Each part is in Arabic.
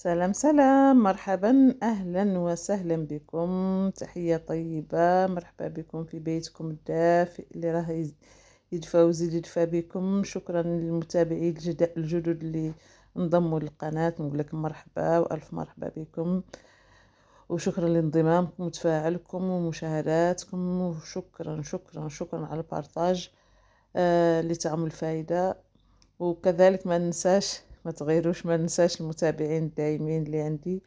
سلام سلام، مرحبا، أهلا وسهلا بكم. تحية طيبة، مرحبا بكم في بيتكم الدافئ اللي راه يدفى ويزيد يدفى بكم. شكرا للمتابعين الجدد اللي انضموا للقناة، نقول لكم مرحبا وألف مرحبا بكم، وشكرا لانضمامكم وتفاعلكم ومشاهداتكم، وشكرا شكرا شكرا على البارتاج اللي تعمل الفايدة. وكذلك ما ننساش، ما تغيروش، ما ننساش المتابعين الدائمين اللي عندي.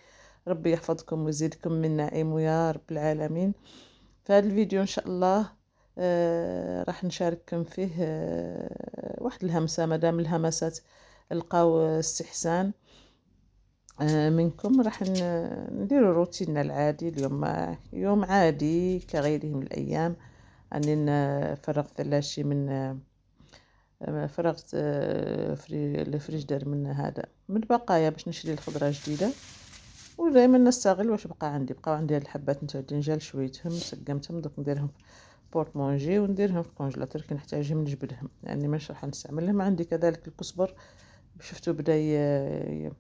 ربي يحفظكم ويزيدكم من نعيم يا رب العالمين. في هذا الفيديو ان شاء الله راح نشارككم فيه واحد الهمسة، مادام الهمسات لقاو استحسان منكم. راح نديروا روتيننا العادي اليوم، يوم عادي كغيره من الايام. اني فرغت اللاشي من فرغت الفريجدار من هذا، من البقايا، باش نشري الخضره جديده. ودائما نستغل واش بقى عندي. بقاو عندي هاد الحبات نتاع الدنجال، شويتهم سقمتهم، دوك نديرهم في بورطمونجي ونديرهم في الكونجيلاتور كي نحتاجهم نجبدهم، يعني مش راح نستعملهم. عندي كذلك الكزبر، شفتو بدا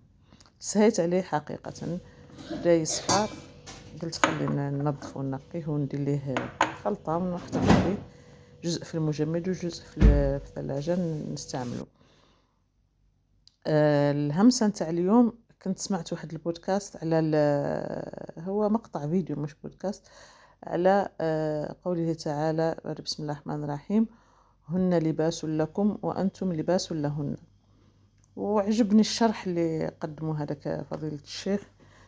سهيت عليه حقيقه، بدا يصفر. قلت خلينا ننظف ونقيه وندير ليه خلطه ونحتفظ به، جزء في المجمد وجزء في الثلاجة نستعمله. الهمسة نتاع اليوم، كنت سمعت واحد البودكاست على هو مقطع فيديو مش بودكاست، على قوله تعالى بسم الله الرحمن الرحيم: هن لباس لكم وأنتم لباس لهن. وعجبني الشرح اللي قدمه هذاك فضيلة الشيخ.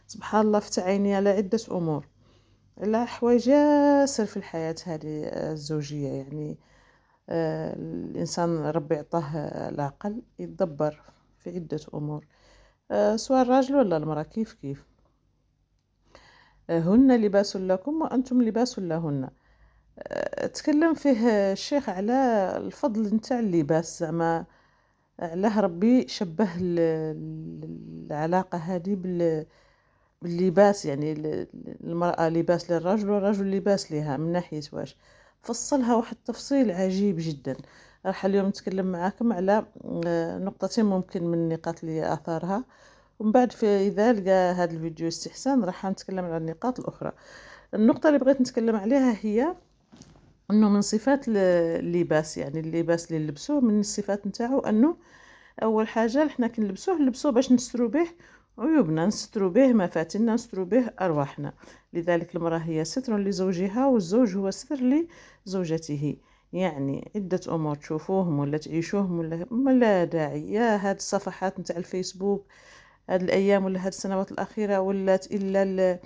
سبحان الله، فتح عيني على عدة أمور، على حوايج ياسر في الحياة هذه الزوجية. يعني الإنسان ربي يعطاه العقل يتدبر في عدة أمور، سواء الراجل ولا المرأة، كيف كيف. هن لباس لكم وأنتم لباس لهن. تكلم فيه الشيخ على الفضل نتاع اللباس، زعما علاه ربي شبه العلاقة هذه باللباس. يعني المرأة لباس للرجل والرجل لباس لها، من ناحية واش فصلها واحد التفصيل عجيب جدا. راح اليوم نتكلم معاكم على نقطتين ممكن من النقاط اللي أثارها، ومن بعد إذا لقى هذا الفيديو استحسان راح نتكلم على النقاط الأخرى. النقطة اللي بغيت نتكلم عليها هي أنه من صفات اللباس، يعني اللباس اللي نلبسوه من الصفات نتاعو أنه أول حاجة حنا نلبسوه باش نسترو به عيوبنا، نسترو به مفاتننا، نسترو به أرواحنا. لذلك المرأة هي ستر لزوجها والزوج هو ستر لزوجته. يعني عدة أمور تشوفوهم ولا تعيشوهم ولا لا داعي، يا هاد الصفحات نتاع الفيسبوك هاد الأيام ولا هاد السنوات الأخيرة ولات إلا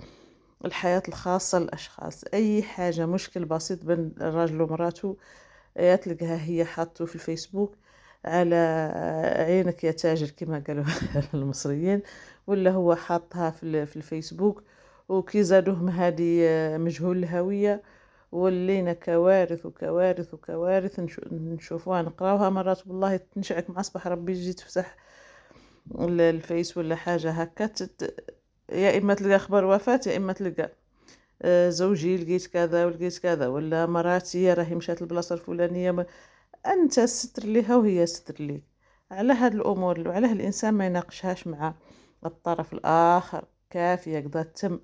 الحياة الخاصة للأشخاص. أي حاجة مشكل بسيط بين الرجل ومراته تلقاها هي حاطه في الفيسبوك على عينك يا تاجر كما قالوا المصريين، ولا هو حاطها في الفيسبوك. وكي زادوهم هذه مجهول الهوية، ولينا كوارث وكوارث وكوارث نشوفوها نقراوها مرات. والله تنشعك مع صباح ربي يجي تفتح الفيس ولا حاجة هكا، يا إما تلقى خبر وفاة، يا إما تلقى زوجي لقيت كذا ولقيت كذا، ولا مراتي راهي مشات البلاصة الفلانية. أنت ستر لها وهي ستر ليك. على هاد الأمور وعلى الإنسان ما يناقشهاش مع الطرف الآخر، كافية قضاء تم.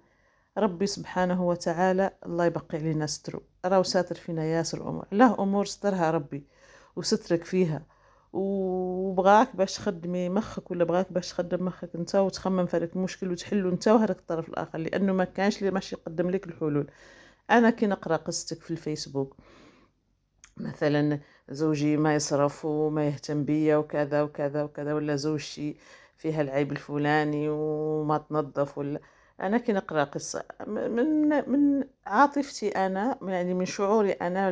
ربي سبحانه وتعالى الله يبقي علينا ستره، راهو ساتر فينا ياسر أمور. له أمور سترها ربي وسترك فيها، وبغاك باش تخدمي مخك، ولا بغاك باش تخدم مخك انت وتخمم في هذاك المشكل وتحله انت وهذاك الطرف الاخر، لانه ما كانش اللي ماشي يقدم لك الحلول. انا كي نقرا قصتك في الفيسبوك مثلا، زوجي ما يصرف وما يهتم بيا وكذا وكذا وكذا، ولا زوجتي فيها العيب الفلاني وما تنظف، ولا انا كي نقرا قصه من عاطفتي انا، يعني من شعوري انا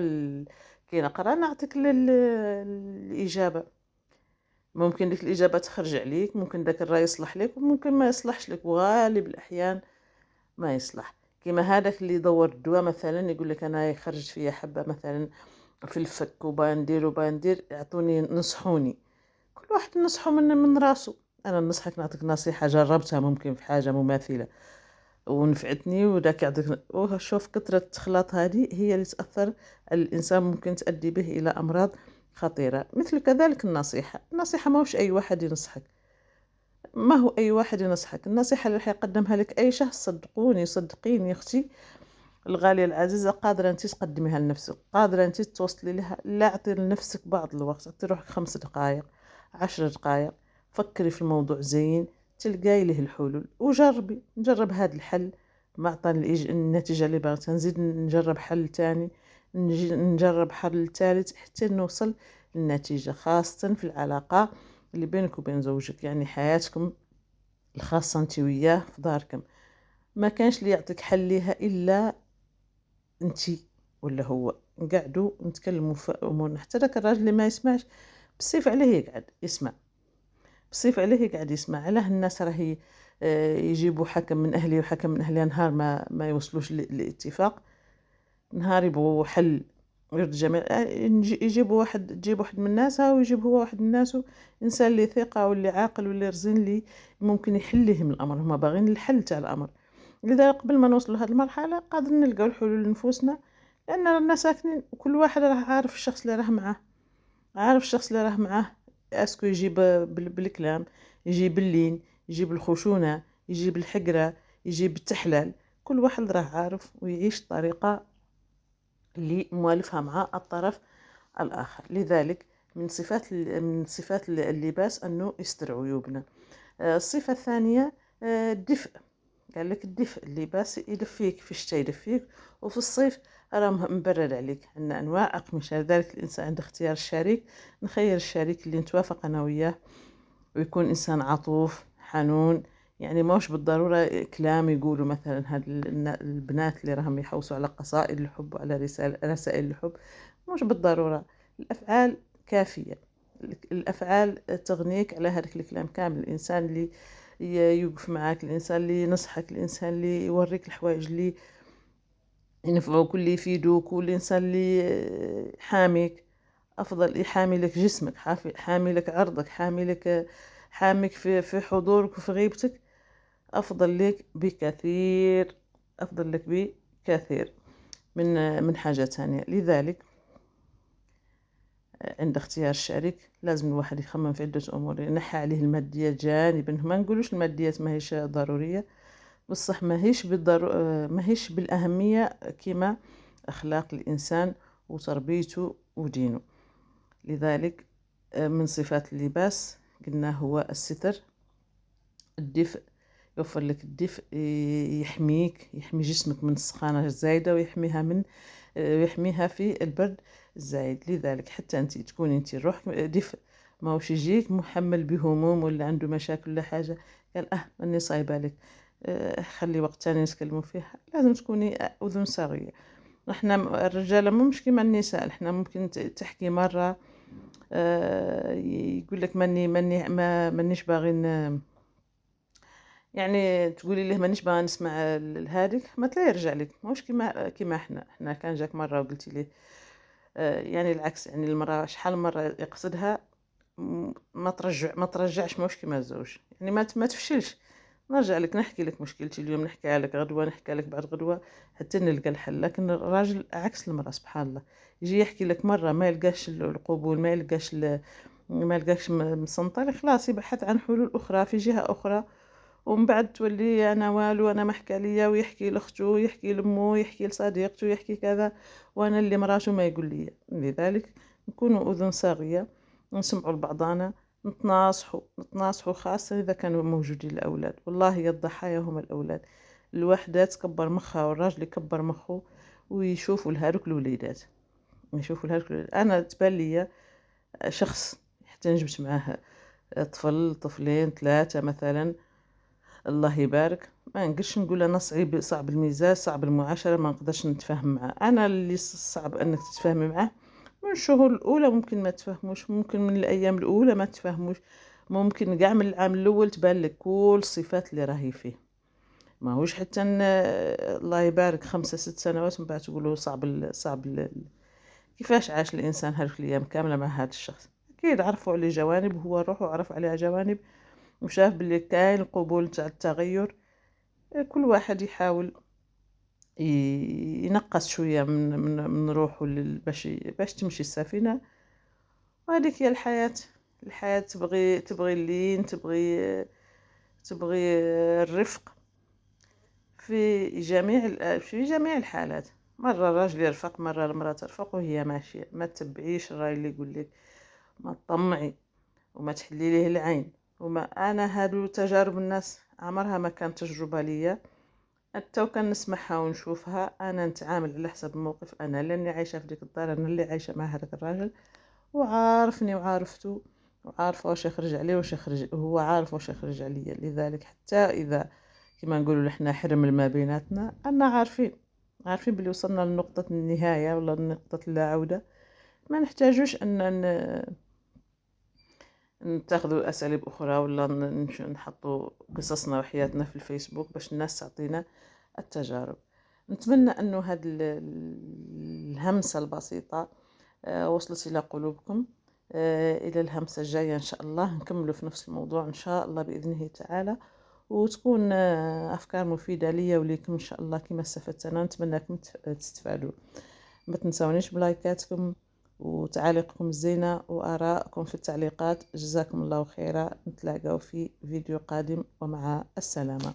كي نقرا نعطيك الاجابه. ممكن ديك الاجابه تخرج عليك، ممكن داك الراي يصلح لك وممكن ما يصلحش لك، وغالب الاحيان ما يصلح. كيما هذاك اللي يدور الدواء مثلا يقول لك انا يخرج فيا حبه مثلا في الفك وبندير يعطوني نصحوني، كل واحد نصحه من راسه. انا نصحك نعطيك نصيحه جربتها ممكن في حاجه مماثله ونفعتني، وداك يعطيك. شوف كثره الخلاط هذه هي اللي تاثر على الانسان، ممكن تؤدي به الى امراض خطيره. مثل كذلك النصيحه، النصيحه ماهوش اي واحد ينصحك. ما هو أي واحد ينصحك، النصيحة اللي راح يقدمها لك أي شخص صدقوني صدقيني أختي الغالية العزيزة، قادرة أنت تقدميها لنفسك، قادرة أنت توصلي لها. لا أعطي لنفسك بعض الوقت، أعطي روحك 5 دقائق 10 دقائق، فكري في الموضوع زين، تلقاي له الحلول. وجربي، نجرب هذا الحل ما عطاني النتيجة اللي بغيتها، نزيد نجرب حل تاني، نجرب حل ثالث حتى نوصل للنتيجة، خاصة في العلاقة اللي بينك وبين زوجك، يعني حياتكم الخاصة انت وياه في داركم. ما كانش اللي يعطيك حل ليها إلا انتي ولا هو. نقعدوا نتكلموا في امورنا، حتى داك الراجل اللي ما يسمعش بصيف عليه يقعد يسمع، بصيف عليه يقعد يسمع. علاه الناس راهي يجيبوا حكم من اهلي وحكم من اهلي، نهار ما يوصلوش لاتفاق، نهار يبغوا حل يرضي الجميع يجيبوا واحد، تجيب واحد من ناسها ويجيب هو واحد من ناسه، انسان اللي ثقه واللي عاقل واللي رزين اللي ممكن يحل لهم الامر، هما باغيين الحل تاع الامر. لذا قبل ما نوصل لهذه المرحله قادرين نلقاو الحلول لنفوسنا، لان رانا ساكنين وكل واحد راه عارف الشخص اللي راه معاه، عارف الشخص اللي راه معاه. اسكو يجيب بالكلام، يجيب باللين، يجيب الخشونه، يجيب الحقره، يجيب التحلال. كل واحد راه عارف ويعيش طريقه اللي موالفها مع الطرف الآخر. لذلك من صفات اللباس أنه يستر عيوبنا. الصفة الثانية الدفء. قال لك الدفء، اللباس يدفيك في الشتاء يدفيك، وفي الصيف راه مبرد عليك. عندنا أنواع أقمشة، لذلك الإنسان عند اختيار الشريك نخير الشريك اللي نتوافق أنا وياه، ويكون إنسان عطوف حنون. يعني موش بالضرورة كلام يقولوا مثلا هاد البنات اللي راهم يحوسوا على قصائد الحب وعلى رسائل الحب، مش بالضرورة. الأفعال كافية، الأفعال تغنيك على هذاك الكلام كامل. الإنسان اللي يوقف معاك، الإنسان اللي ينصحك، الإنسان اللي يوريك الحوايج اللي ينفعوك واللي يفيدوك، والإنسان اللي حاميك، أفضل يحامي لك جسمك، حامي لك عرضك، حاميك في حضورك وفي غيبتك، أفضل لك بكثير، أفضل لك بكثير من حاجة تانية. لذلك عند اختيار الشريك لازم الواحد يخمم في عدة أمور، ينحي عليه الماديات جانبا. ما نقولوش الماديات ما هيش ضرورية، بصح ما هيش بالأهمية كما أخلاق الإنسان وتربيته ودينه. لذلك من صفات اللباس قلنا هو الستر، الدفء، يوفر لك الدفء، يحمي جسمك من السخانة الزايدة، ويحميها في البرد الزايد. لذلك حتى انت تكوني انت روحك دفء، ما وش يجيك محمل بهموم ولا عنده مشاكل ولا حاجة قال ماني صايبة لك، خلي وقت تاني نتكلموا فيها. لازم تكوني أذن صاغية. احنا الرجال مش كيما النساء، احنا ممكن تحكي مرة يقول لك مانيش باغي يعني تقولي له مانيش باغي نسمع هذيك، ما تلا يرجع لك. مش كيما احنا كان جاك مره وقلتي لي يعني العكس، يعني المراه شحال مره يقصدها ما ترجعش، مش كيما الزوج، يعني ما تفشلش. نرجع لك نحكي لك مشكلتي اليوم، نحكي لك غدوه، نحكي لك بعد غدوه حتى نلقى الحل. لكن الراجل عكس المراه سبحان الله، يجي يحكي لك مره ما يلقاش القبول، ما يلقاش مسنطر، خلاص يبحث عن حلول اخرى في جهه اخرى، ومن بعد تولي انا والو، انا محكى ليا، ويحكي لاخته، يحكي لامه، يحكي لصديقته، يحكي كذا، وانا اللي مراته ما يقول لي. لذلك نكونوا اذن صاغيه، نسمعوا لبعضانا، نتناصحوا خاصه اذا كانوا موجودين الاولاد. والله يا الضحايا هم الاولاد. الوحده تكبر مخها والراجل يكبر مخه ويشوفوا لهذوك الوليدات، انا تبان لي شخص حتى نجبت معاه طفل طفلين 3 مثلا، الله يبارك، ما نقدرش نقول انا صعب المزاج، صعب المعاشره، ما نقدرش نتفاهم معاه. انا اللي صعب انك تتفاهمي معاه من الشهور الاولى، ممكن ما تفهموش، ممكن من الايام الاولى ما تفهموش، ممكن كاع من العام الاول تبان لك كل الصفات اللي راهي فيه. ما هوش حتى الله يبارك 5 6 سنوات من بعد تقولوا كيفاش عاش الانسان هذيك الايام كامله مع هذا الشخص. اكيد عرفوا عليه جوانب، وهو روحه عرف عليها جوانب، وشاف باللي كاين القبول تاع التغير. كل واحد يحاول ينقص شوية من روحه باش تمشي السفينة. وهذيك هي الحياة. الحياة تبغي اللين، تبغي تبغي الرفق في جميع الحالات. مرة الراجل يرفق، مرة المرأة ترفق، وهي ماشية. ما تتبعيش الرأي اللي يقول لك، ما تطمعي وما تحلي ليه العين. وما انا هادو تجارب الناس عمرها ما كانت تجربة ليا، حتى وكان نسمعها ونشوفها انا نتعامل على حسب الموقف. انا لاني عايشة في ديك الدار، انا اللي عايشة مع هذاك الراجل، وعارفني وعارفته، وعارفه واش يخرج عليه واش يخرج، هو عارف واش يخرج عليا. لذلك حتى اذا كما نقولوا احنا حرم ما بيناتنا، انا عارفين بلي وصلنا لنقطة النهاية ولا نقطة اللا عودة. ما نحتاجوش ان نتخذوا اساليب اخرى، ولا نحطوا قصصنا وحياتنا في الفيسبوك باش الناس تعطينا التجارب. نتمنى انه هذه الهمسة البسيطة وصلت الى قلوبكم. الى الهمسة الجاية ان شاء الله نكملوا في نفس الموضوع ان شاء الله باذنه تعالى، وتكون افكار مفيدة ليا وليكم ان شاء الله كما استفدت انا. نتمنىكم تستفادوا. ما تنسونيش بلايكاتكم وتعاليقكم الزينة وآراءكم في التعليقات. جزاكم الله خيرا. نتلاقاو في فيديو قادم، ومع السلامة.